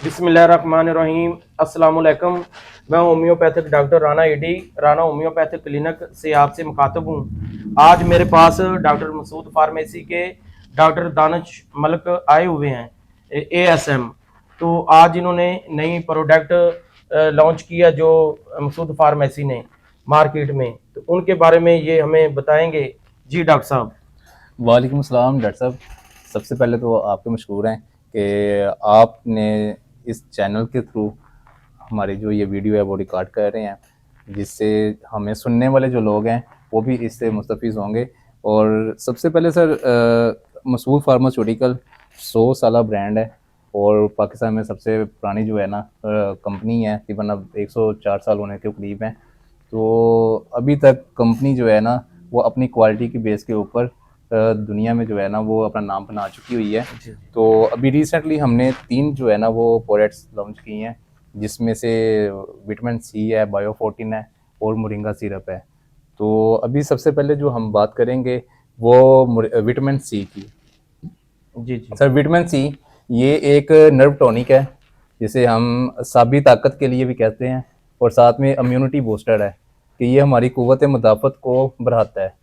बिस्मिल्लाहिर्रहमानिर्रहीम। अस्सलाम वालेकुम। मैं homeopathic doctor Rana ED, Rana homeopathic clinic से आपसे मुखातब हूँ। आज मेरे पास डॉक्टर मसूद फार्मेसी के डॉक्टर दानिश मलिक आए हुए हैं, एएसएम। तो आज इन्होंने नई प्रोडक्ट लॉन्च किया जो मसूद फार्मेसी ने मार्केट में, तो उनके बारे में ये हमें बताएंगे। जी डॉक्टर साहब। वालेकुम सलाम डॉक्टर साहब। सबसे पहले तो आपके मशहूर हैं कि आपने इस चैनल के थ्रू हमारी जो ये वीडियो है वो रिकॉर्ड कर रहे हैं, जिससे हमें सुनने वाले जो लोग हैं वो भी इससे मुस्तफ़ीज़ होंगे। और सबसे पहले सर, मसूद फार्मास्यूटिकल 100 साला ब्रांड है और पाकिस्तान में सबसे पुरानी जो है ना कंपनी है, तकरीबन अब 104 साल होने के करीब हैं। तो अभी तक कंपनी जो है ना वो अपनी क्वालिटी की बेस के ऊपर दुनिया में जो है ना वो अपना नाम बना चुकी हुई है। तो अभी रिसेंटली हमने 3 जो है ना वो प्रोडक्ट्स लॉन्च किए हैं, जिसमें से विटामिन सी है, बायो14 है और मोरिंगा सिरप है। तो अभी सबसे पहले जो हम बात करेंगे वो विटामिन सी की। जी जी। सर विटामिन सी ये एक नर्व टॉनिक है, जिसे हम साबी ताकत के लिए भी कहते हैं, और साथ में इम्यूनिटी बूस्टर है कि ये हमारी क़ुव्वत मुदाफ़त को बढ़ाता है।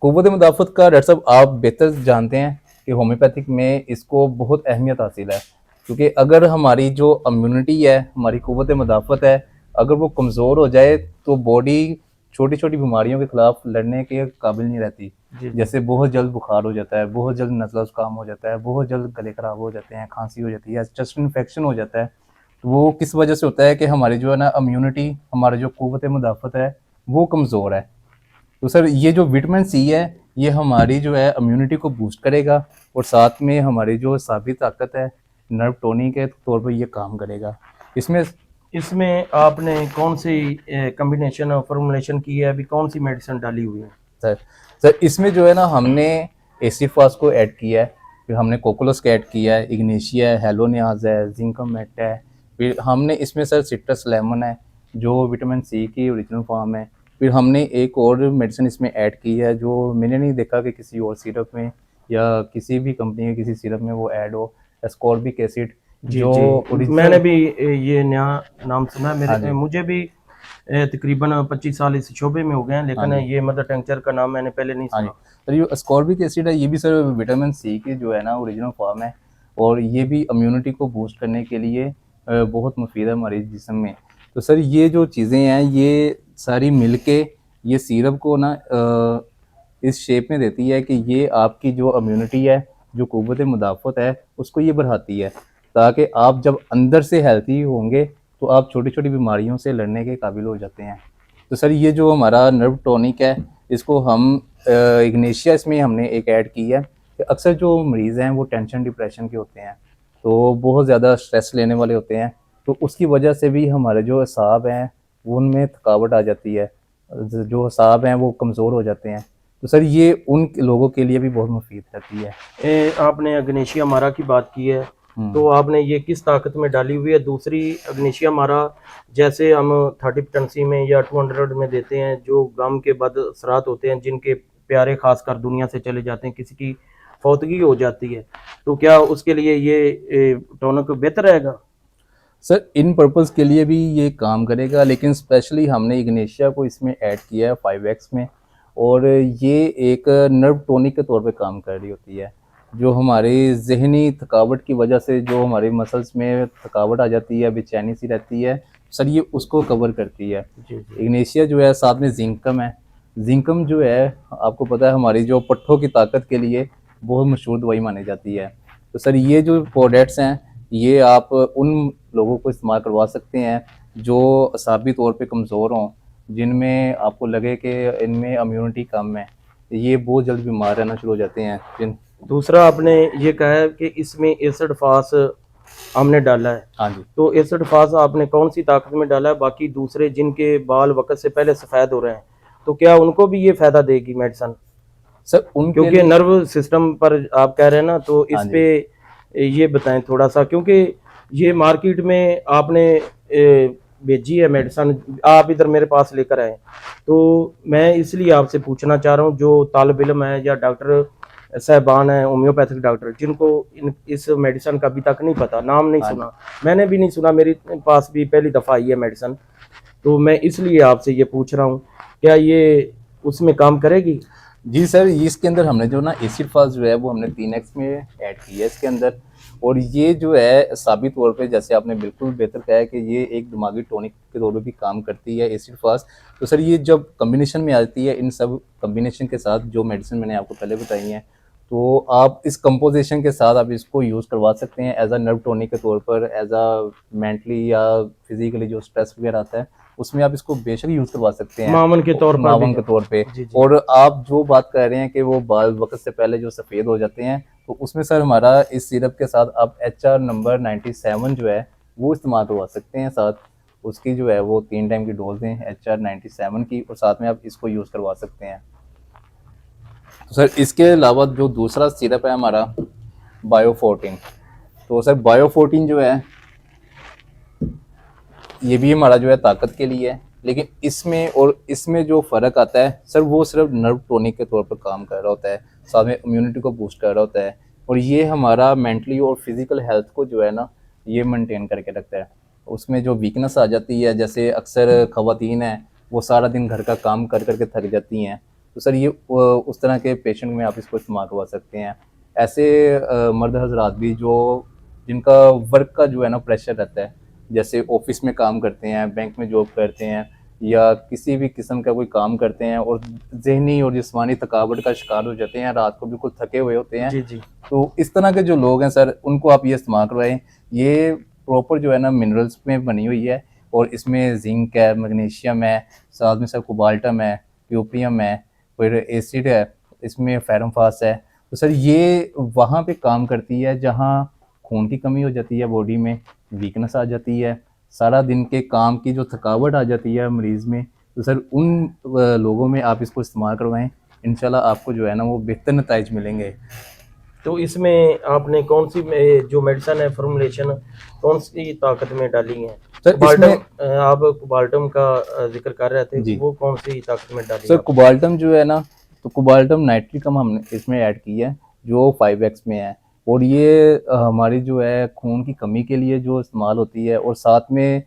क़ुव्वत मुदाफ़त का डॉक्टर साहब आप बेहतर जानते हैं कि होम्योपैथिक में इसको बहुत अहमियत हासिल है, क्योंकि अगर हमारी जो इम्यूनिटी है, हमारी क़ुव्वत मुदाफ़त है, अगर वो कमज़ोर हो जाए तो बॉडी छोटी छोटी बीमारियों के ख़िलाफ़ लड़ने के काबिल नहीं रहती। जी जी। जैसे बहुत जल्द बुखार हो जाता है, बहुत जल्द नज़ला ज़ुकाम हो जाता है, बहुत जल्द गले ख़राब हो जाते हैं, खांसी हो जाती है, चेस्ट इन्फेक्शन हो जाता है। तो वो किस वजह से होता है कि हमारी जो है ना इम्यूनिटी, हमारा जो क़ुव्वत मुदाफ़त है वो कमज़ोर है। तो सर ये जो विटामिन सी है ये हमारी जो है इम्यूनिटी को बूस्ट करेगा, और साथ में हमारी जो साबी ताकत है, नर्व टॉनिक के तौर पर ये काम करेगा। इसमें इसमें आपने कौन सी कॉम्बिनेशन और फॉर्मुलेशन की है, अभी कौन सी मेडिसिन डाली हुई है? सर सर इसमें जो है ना हमने एसिफास को ऐड किया है, फिर हमने कोकोलस का ऐड किया है, इग्नेशिया है, हेलोनियाज है, जिंकमेट है, फिर हमने इसमें सर सिट्रस लेमन है जो विटामिन सी की ओरिजिनल फॉर्म है। फिर हमने एक और मेडिसिन इसमें ऐड की है जो मैंने नहीं देखा कि किसी और सिरप में या किसी भी कंपनी के किसी सिरप में वो ऐड हो, एस्कॉर्बिक एसिड जी जो जी। मैंने ओरिजिनल। भी ये नया नाम सुना है। हाँ मेरे जी। मुझे भी तकरीबन 25 साल इस शोबे में हो गए हैं, हाँ लेकिन जी। ये मदर टेंचर का नाम मैंने पहले नहीं हाँ जी। सुना। तो ये ascorbic एसिड है, ये भी सर विटामिन सी की जो है ना ओरिजिनल फॉर्म है, और ये भी इम्यूनिटी को बूस्ट करने के लिए बहुत मुफीद है हमारे जिस्म में। तो सर ये जो चीज़ें हैं ये सारी मिलके ये सिरप को ना इस शेप में देती है कि ये आपकी जो इम्यूनिटी है, जो क़ुव्वत मुदाफ़त है, उसको ये बढ़ाती है, ताकि आप जब अंदर से हेल्थी होंगे तो आप छोटी छोटी बीमारियों से लड़ने के काबिल हो जाते हैं। तो सर ये जो हमारा नर्व टॉनिक है, इसको हम इग्नेशिया इसमें हमने एक ऐड की है कि अक्सर जो मरीज़ हैं वो टेंशन डिप्रेशन के होते हैं, तो बहुत ज़्यादा स्ट्रेस लेने वाले होते हैं, तो उसकी वजह से भी हमारे जो असाब हैं वो उनमें थकावट आ जाती है, जो असाब हैं वो कमज़ोर हो जाते हैं। तो सर ये उन लोगों के लिए भी बहुत मुफीद रहती है। आपने अग्नेशिया मारा की बात की है, तो आपने ये किस ताकत में डाली हुई है? दूसरी अग्नेशिया मारा जैसे हम 30 पोटेंसी में या 200 में देते हैं, जो गम के बाद असरात होते हैं, जिनके प्यारे खासकर दुनिया से चले जाते हैं, किसी की फौतगी हो जाती है, तो क्या उसके लिए ये टॉनिक बेहतर रहेगा? सर इन पर्पज़ के लिए भी ये काम करेगा, लेकिन स्पेशली हमने इग्नेशिया को इसमें ऐड किया है 5x में, और ये एक नर्व टॉनिक के तौर पे काम कर रही होती है। जो हमारी ज़हनी थकावट की वजह से जो हमारे मसल्स में थकावट आ जाती है, बेचैनी सी रहती है, सर ये उसको कवर करती है। जी जी। इग्नेशिया जो है, साथ में जिंकम है। जिंकम जो है आपको पता है हमारी जो पट्ठों की ताकत के लिए बहुत मशहूर दवाई मानी जाती है। तो सर ये जो प्रोडक्ट्स हैं ये आप उन लोगों को इस्तेमाल करवा सकते हैं जो असाबी तौर पे कमज़ोर हों, जिनमें आपको लगे कि इनमें इम्यूनिटी कम है, ये बहुत जल्द बीमार रहना शुरू हो जाते हैं जिन। दूसरा आपने ये कहा है कि इसमें एसिड फास हमने डाला है, हाँ जी। तो एसिड फास आपने कौन सी ताकत में डाला है? बाकी दूसरे जिनके बाल वक्त से पहले सफ़ेद हो रहे हैं, तो क्या उनको भी ये फायदा देगी मेडिसिन? सर उनके क्योंकि लिए। नर्व सिस्टम पर आप कह रहे हैं ना, तो हाँ इस जी। पे ये बताएं थोड़ा सा, क्योंकि ये मार्केट में आपने भेजी है मेडिसिन, आप इधर मेरे पास लेकर आए, तो मैं इसलिए आपसे पूछना चाह रहा हूँ, जो तालिब इल्म है या डॉक्टर साहबान हैं होम्योपैथिक डॉक्टर, जिनको इस मेडिसिन का अभी तक नहीं पता, नाम नहीं हाँ सुना, मैंने भी नहीं सुना, मेरे पास भी पहली दफ़ा आई है मेडिसिन, तो मैं इसलिए आपसे ये पूछ रहा हूँ, क्या ये उसमें काम करेगी? जी सर, इसके अंदर हमने जो ना एसिड फास्ट जो है वो हमने 3x में ऐड की है इसके अंदर। और ये जो है साबित तौर पे, जैसे आपने बिल्कुल बेहतर कहा है कि ये एक दिमागी टॉनिक के तौर पे भी काम करती है एसिड फास्ट। तो सर ये जब कॉम्बिनेशन में आती है, इन सब कॉम्बिनेशन के साथ जो मेडिसिन मैंने आपको पहले बताई हैं, तो आप इस कंपोजिशन के साथ आप इसको यूज़ करवा सकते हैं एज अ नर्व टॉनिक के तौर पर, एज अ मेंटली या फिजिकली जो स्ट्रेस वगैरह आता है उसमें आप इसको बेशक यूज़ करवा सकते हैं मावन के तौर पर भी मावन है। के तौर पे। जी जी। और आप जो बात कर रहे हैं कि वो बाल वक्त से पहले जो सफ़ेद हो जाते हैं, तो उसमें सर हमारा इस सिरप के साथ आप HR नंबर 97 जो है वो इस्तेमाल करवा सकते हैं साथ। उसकी जो है वो 3 टाइम की डोज है HR 97 की, और साथ में आप इसको यूज़ करवा सकते हैं। तो सर इसके अलावा जो दूसरा सिरप है हमारा बायो14, तो सर बायो14 जो है ये भी हमारा जो है ताकत के लिए है, लेकिन इसमें और इसमें जो फ़र्क आता है सर, वो सिर्फ नर्व टॉनिक के तौर पर काम कर रहा होता है, साथ में इम्यूनिटी को बूस्ट कर रहा होता है, और ये हमारा मेंटली और फिजिकल हेल्थ को जो है ना ये मेंटेन करके रखता है। उसमें जो वीकनेस आ जाती है, जैसे अक्सर ख़वातीन हैं वो सारा दिन घर का काम कर करके थक जाती हैं, तो सर ये उस तरह के पेशेंट में आप इसको इस्तेमाल करवा सकते हैं। ऐसे मर्द हजरात भी जो जिनका वर्क का जो है ना प्रेशर रहता है, जैसे ऑफिस में काम करते हैं, बैंक में जॉब करते हैं, या किसी भी किस्म का कोई काम करते हैं और ज़हनी और जिस्मानी थकावट का शिकार हो जाते हैं, रात को बिल्कुल थके हुए होते हैं, जी जी। तो इस तरह के जो लोग हैं सर उनको आप ये इस्तेमाल करवाएं। ये प्रॉपर जो है ना मिनरल्स में बनी हुई है, और इसमें जिंक है, मैग्नीशियम है, साथ में सर कोबाल्टम है, ट्यूपियम है, फिर एसिड है, इसमें फेरमफास है। तो सर ये वहाँ पे काम करती है जहाँ खून की कमी हो जाती है, बॉडी में वीकनेस आ जाती है, सारा दिन के काम की जो थकावट आ जाती है मरीज़ में, तो सर उन लोगों में आप इसको इस्तेमाल करवाएं, इंशाल्लाह आपको जो है ना वो बेहतर नताइज मिलेंगे। तो इसमें आपने कौन सी जो मेडिसिन है फॉर्मुलेशन कौन सी ताकत में डाली है? सर कुबाल्टम, इसमें आप कुबाल्टम का जिक्र कर रहे थे, जी वो कौन सी ताकत में डाली सर, आप? कोबाल्टम जो है ना, तो कोबाल्टम नाइट्रिकम हमने इसमें ऐड की है जो 5x में है, और ये हमारी जो है खून की कमी के लिए जो इस्तेमाल होती है, और साथ में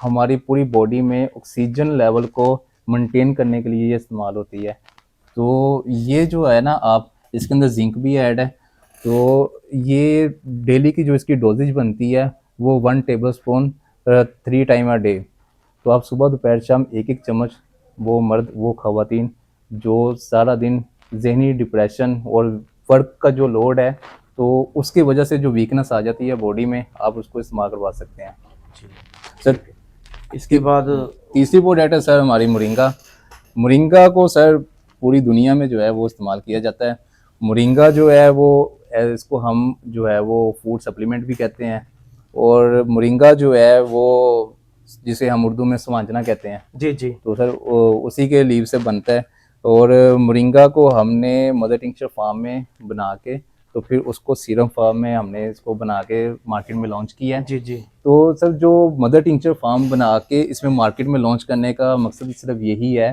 हमारी पूरी बॉडी में ऑक्सीजन लेवल को मेंटेन करने के लिए ये इस्तेमाल होती है। तो ये जो है ना, आप इसके अंदर जिंक भी ऐड है, तो ये डेली की जो इसकी डोजेज बनती है वो 1 table spoon 3 time a day. तो आप सुबह दोपहर शाम एक एक चम्मच, वो मर्द वो ख़वातीन जो सारा दिन ज़हनी डिप्रेशन और वर्क का जो लोड है, तो उसकी वजह से जो वीकनेस आ जाती है बॉडी में, आप उसको इस्तेमाल करवा सकते हैं जी। सर। इसके बाद तीसरी प्रोडक्ट है सर हमारी मोरिंगा। मोरिंगा को सर पूरी दुनिया में जो है वो इस्तेमाल किया जाता है। मोरिंगा जो है वो इसको हम जो है वो फूड सप्लीमेंट भी कहते हैं, और मोरिंगा जो है वो जिसे हम उर्दू में सुवांजना कहते हैं, जी जी। तो सर उसी के लीव से बनता है। और मोरिंगा को हमने मदर टिंक्चर फार्म में बना के, तो फिर उसको सीरम फार्म में हमने इसको बना के मार्केट में लॉन्च किया है। जी जी। तो सर जो मदर टिंक्चर फार्म बना के इसमें मार्केट में लॉन्च करने का मकसद सिर्फ यही है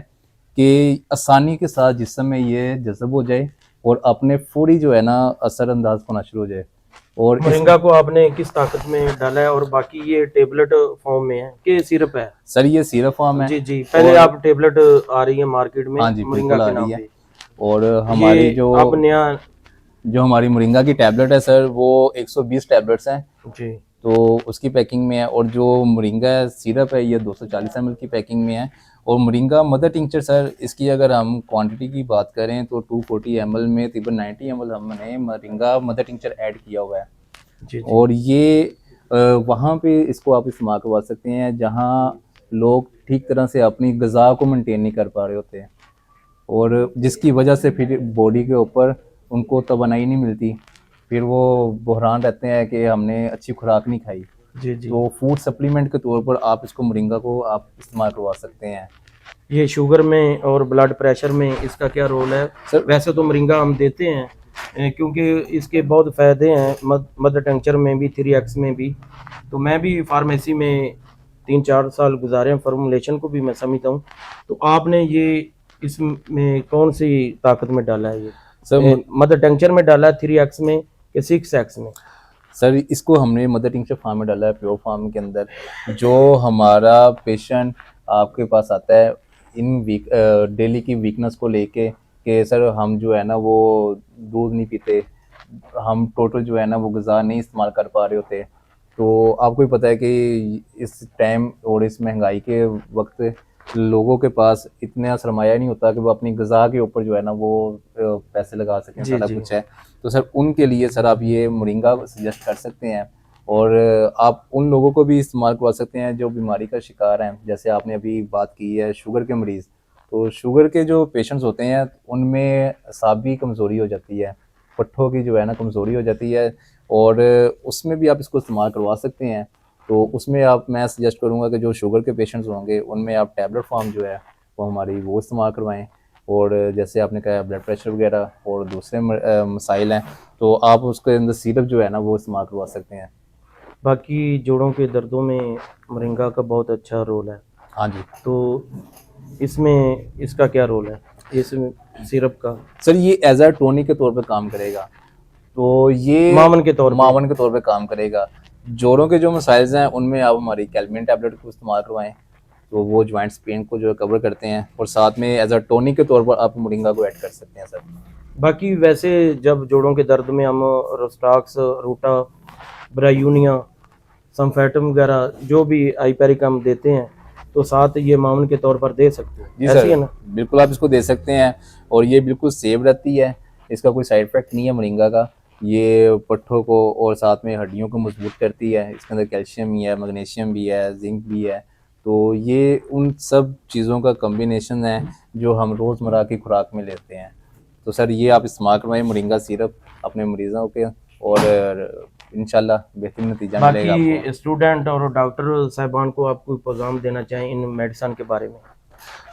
कि आसानी के साथ जिस समय ये जज़ब हो जाए और अपने फौरी जो है ना असरअंदाज होना शुरू हो जाए। और मोरिंगा को आपने किस ताकत में डाला है, और बाकी ये टेबलेट फॉर्म में है कि सिरप है? सर ये सिरप फार्म है। जी जी। पहले और आप टेबलेट आ रही है मार्केट में हाँ जी मोरिंगा बिल्कुल आ के रही नाम है। पे, और हमारी ये जो अब नया? जो हमारी मोरिंगा की टैबलेट है सर वो 120 टैबलेट्स हैं, जी तो उसकी पैकिंग में है। और जो मोरिंगा सिरप है ये 240 ml की पैकिंग में है। और मोरिंगा मदर टिंक्चर सर, इसकी अगर हम क्वांटिटी की बात करें तो 240 ml में तकरीबन 90 ml हमने मोरिंगा मदर टिंक्चर ऐड किया हुआ है। जी जी। और ये वहाँ पे इसको आप इस्तेमाल करवा सकते हैं जहाँ लोग ठीक तरह से अपनी ग़िज़ा को मेंटेन नहीं कर पा रहे होते हैं, और जिसकी वजह से फिर बॉडी के ऊपर उनको तवानाई नहीं मिलती, फिर वो बहरान रहते हैं कि हमने अच्छी खुराक नहीं खाई। जी जी। तो फूड सप्लीमेंट के तौर पर आप इसको मोरिंगा को आप इस्तेमाल करवा सकते हैं ये शुगर में और ब्लड प्रेशर में इसका क्या रोल है? सर। वैसे तो मोरिंगा हम देते हैं क्योंकि इसके बहुत फ़ायदे हैं, मदर टिंक्चर में भी 3x में भी। तो मैं भी फार्मेसी में 3-4 साल गुजारे हैं, फॉर्मुलेशन को भी मैं समझता हूँ। तो आपने ये इसमें कौन सी ताकत में डाला है ये? सर मदर टिंचर में डाला 3x में कि 6x में? सर इसको हमने मदर टिंचर फार्म में डाला है, प्योर फार्म के अंदर। जो हमारा पेशेंट आपके पास आता है इन वीक डेली की वीकनेस को लेके कि सर हम जो है ना वो दूध नहीं पीते, हम टोटल जो है ना वो ग़िज़ा नहीं इस्तेमाल कर पा रहे होते, तो आपको ही पता है कि इस टाइम और इस महंगाई के वक्त लोगों के पास इतना सरमाया नहीं होता कि वो अपनी ग़िज़ा के ऊपर जो है ना वो पैसे लगा सकें, जी सारा जी। कुछ है। तो सर उनके लिए सर आप ये मोरिंगा सजेस्ट कर सकते हैं, और आप उन लोगों को भी इस्तेमाल करवा सकते हैं जो बीमारी का शिकार हैं। जैसे आपने अभी बात की है शुगर के मरीज़, तो शुगर के जो पेशेंट्स होते हैं उनमें असाबी कमज़ोरी हो जाती है, पट्ठों की जो है ना कमज़ोरी हो जाती है, और उसमें भी आप इसको इस्तेमाल करवा सकते हैं। तो उसमें आप मैं सजेस्ट करूँगा कि जो शुगर के पेशेंट्स होंगे उनमें आप टैबलेट फॉर्म जो है वो हमारी वो इस्तेमाल करवाएं। और जैसे आपने कहा ब्लड प्रेशर वगैरह और दूसरे मसाइल हैं, तो आप उसके अंदर सिरप जो है ना वो इस्तेमाल करवा सकते हैं। बाकी जोड़ों के दर्दों में मोरिंगा का बहुत अच्छा रोल है, हाँ जी तो इसमें इसका क्या रोल है, इस सिरप का? सर, ये एज अ टोनिक के तौर पे काम करेगा, तो ये मावन के तौर पे? मावन के तौर पे काम करेगा। जोड़ों के जो मसाइल्स हैं उनमें आप हमारी कैलमिन टैबलेट को इस्तेमाल करवाएं, तो वो जॉइंट्स पेन को जो है कवर करते हैं, और साथ में एज अ टोनिक के तौर पर आप मोरिंगा को ऐड कर सकते हैं सर। बाकी वैसे जब जोड़ों के दर्द में हम रोस्टाक्स, रूटा, ब्रायूनिया, संफेटम वगैरह जो भी आइपेरिक हम देते हैं, तो साथ ये मावन के तौर पर दे सकते हैं, जी ऐसे सर, है ना? बिल्कुल आप इसको दे सकते हैं, और ये बिल्कुल सेफ रहती है, इसका कोई साइड इफेक्ट नहीं है मोरिंगा का। ये पट्ठों को और साथ में हड्डियों को मजबूत करती है, इसके अंदर कैल्शियम भी है, मैग्नीशियम भी है, जिंक भी है, तो ये उन सब चीज़ों का कम्बिनेशन है जो हम रोज़मर्रा की खुराक में लेते हैं। तो सर ये आप इस्तेमाल करवाएं मोरिंगा सिरप अपने मरीज़ों के, और इंशाल्लाह बेहतरीन नतीजा मिलेगा आपको। बाकी स्टूडेंट और डॉक्टर साहिबान को आप कोई पैगाम देना चाहें इन मेडिसिन के बारे में?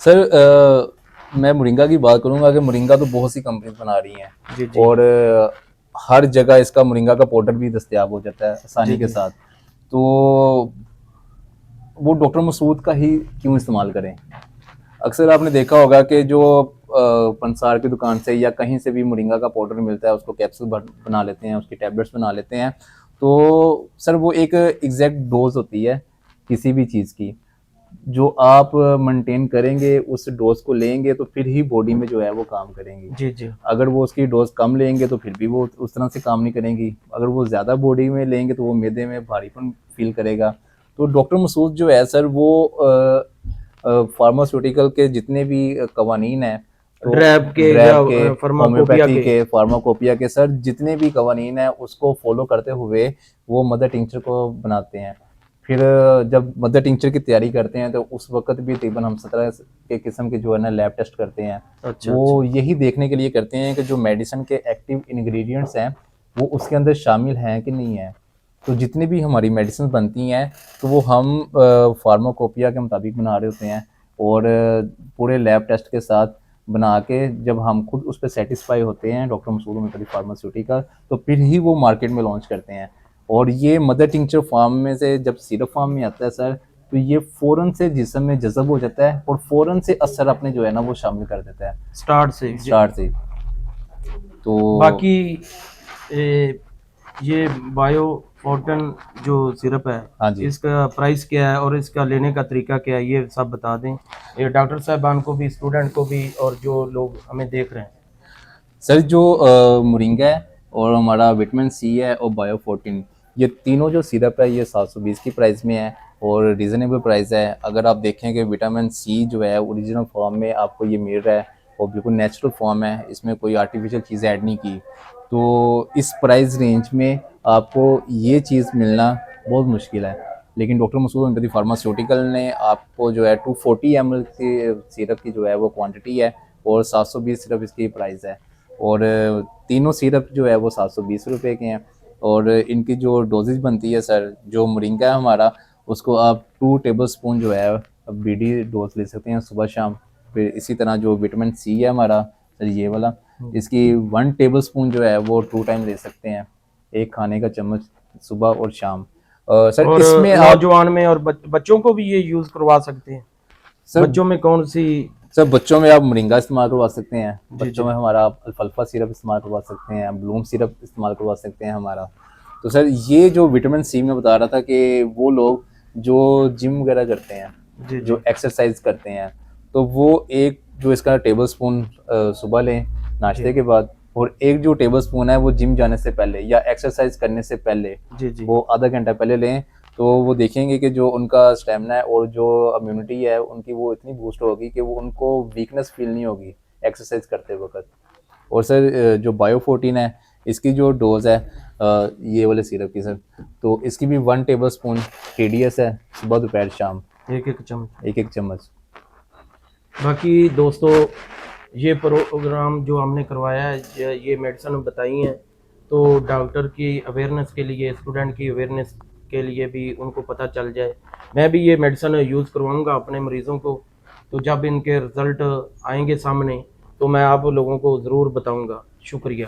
सर मैं मोरिंगा की बात करूंगा कि मोरिंगा तो बहुत सी कंपनी बना रही हैं, जी जी। और हर जगह इसका मोरिंगा का पाउडर भी दस्तयाब हो जाता है आसानी जी के जी। साथ, तो वो डॉक्टर मसूद का ही क्यों इस्तेमाल करें। अक्सर आपने देखा होगा कि जो पंसार की दुकान से या कहीं से भी मोरिंगा का पाउडर मिलता है उसको कैप्सूल बना लेते हैं, उसकी टैबलेट्स बना लेते हैं, तो सर वो एक एग्जैक्ट डोज होती है किसी भी चीज़ की, जो आप मेंटेन करेंगे उस डोज को लेंगे तो फिर ही बॉडी में जो है वो काम करेंगी। जी जी। अगर वो उसकी डोज कम लेंगे तो फिर भी वो उस तरह से काम नहीं करेंगी, अगर वो ज़्यादा बॉडी में लेंगे तो वो मैदे में भारीपन फील करेगा। तो डॉक्टर मसूद जो है सर वो फार्मास्यूटिकल के जितने भी कवानीन हैं, तो ड्रैब के या ड्रैब के, फार्माकोपिया होम्योपैथी के? के, फार्माकोपिया के, सर जितने भी कवानीन हैं उसको फॉलो करते हुए वो मदर टिंचर को बनाते हैं। फिर जब मदर टिंचर की तैयारी करते हैं तो उस वक्त भी तकरीबन हम 17 के किस्म के जो है ना लैब टेस्ट करते हैं। अच्छा वो अच्छा। यही देखने के लिए करते हैं कि जो मेडिसिन के एक्टिव इंग्रेडिएंट्स हैं वो उसके अंदर शामिल हैं कि नहीं है। तो जितनी भी हमारी मेडिसिन बनती हैं तो वो हम फार्माकोपिया के मुताबिक बना रहे होते हैं, और पूरे लैब टेस्ट के साथ बना के जब हम खुद उस पर सेटिस्फाई होते हैं डॉक्टर मसूद होम्योपैथिक फार्मास्यूटिकल, तो फिर ही वो मार्केट में लॉन्च करते हैं। और ये मदर टिंचर फार्म में से जब सिरप फार्म में आता है सर, तो ये फ़ौरन से जिस्म में जज़ब हो जाता है और फ़ौरन से असर अपने जो है ना वो शामिल कर देता है स्टार्ट से स्टार्ट से। तो बाकी ये बायो फोर्टन जो सिरप है, हाँ जी इसका प्राइस क्या है और इसका लेने का तरीका क्या है, ये सब बता दें, ये डॉक्टर साहबान को भी, स्टूडेंट को भी, और जो लोग हमें देख रहे हैं। सर, जो मोरिंगा है और हमारा विटामिन सी है और बायो 14, ये तीनों जो सिरप है ये 720 की प्राइस में है और रीज़नेबल प्राइस है। अगर आप देखें कि विटामिन सी जो है ओरिजिनल फॉर्म में आपको ये मिल रहा है और बिल्कुल नेचुरल फॉर्म है, इसमें कोई आर्टिफिशियल चीज़ ऐड नहीं की, तो इस प्राइस रेंज में आपको ये चीज़ मिलना बहुत मुश्किल है। लेकिन डॉक्टर मसूद होम्योपैथिक फार्मास्यूटिकल ने आपको जो है 240 ml की सिरप की जो है वो क्वांटिटी है और 720 सिरप इसकी प्राइस है, और तीनों सिरप जो है वो 720 रुपये के हैं। और इनकी जो डोजेज बनती है सर, जो मोरिंगा है हमारा, उसको आप 2 टेबलस्पून जो है बीडी डोज ले सकते हैं सुबह शाम। फिर इसी तरह जो विटामिन सी है हमारा सर ये वाला, इसकी 1 टेबलस्पून जो है वो 2 टाइम ले सकते हैं, एक खाने का चम्मच सुबह और शाम। सर और इसमें आप नौजवान में और बच्चों को भी ये यूज करवा सकते हैं? सर बच्चों में कौन सी सर बच्चों में आप मोरिंगा इस्तेमाल करवा सकते हैं, जी, बच्चों जी। में हमारा आप अल्फाल्फा सिरप इस्तेमाल करवा सकते हैं, ब्लूम सिरप इस्तेमाल करवा सकते हैं हमारा। तो सर ये जो विटामिन सी मैं बता रहा था कि वो लोग जो जिम वगैरह करते हैं, जी, जी। जो एक्सरसाइज करते हैं, तो वो एक जो इसका टेबल स्पून सुबह लें नाश्ते जी। के बाद, और एक जो टेबल स्पून है वो जिम जाने से पहले या एक्सरसाइज करने से पहले, जी, जी। वो आधा घंटा पहले लें। तो वो देखेंगे कि जो उनका स्टेमिना है और जो इम्यूनिटी है उनकी वो इतनी बूस्ट होगी कि वो उनको वीकनेस फील नहीं होगी एक्सरसाइज करते वक्त। और सर जो बायो14 है इसकी जो डोज है ये वाले सिरप की सर, तो इसकी भी 1 टेबल स्पून TDS है, सुबह दोपहर शाम एक एक चम्मच। एक चम्मच। बाकी दोस्तों, ये प्रोग्राम जो हमने करवाया है, ये मेडिसिन बताई हैं, तो डॉक्टर की अवेयरनेस के लिए, स्टूडेंट की अवेयरनेस के लिए भी उनको पता चल जाए। मैं भी ये मेडिसिन यूज़ करवाऊंगा अपने मरीज़ों को, तो जब इनके रिज़ल्ट आएंगे सामने तो मैं आप लोगों को ज़रूर बताऊंगा। शुक्रिया।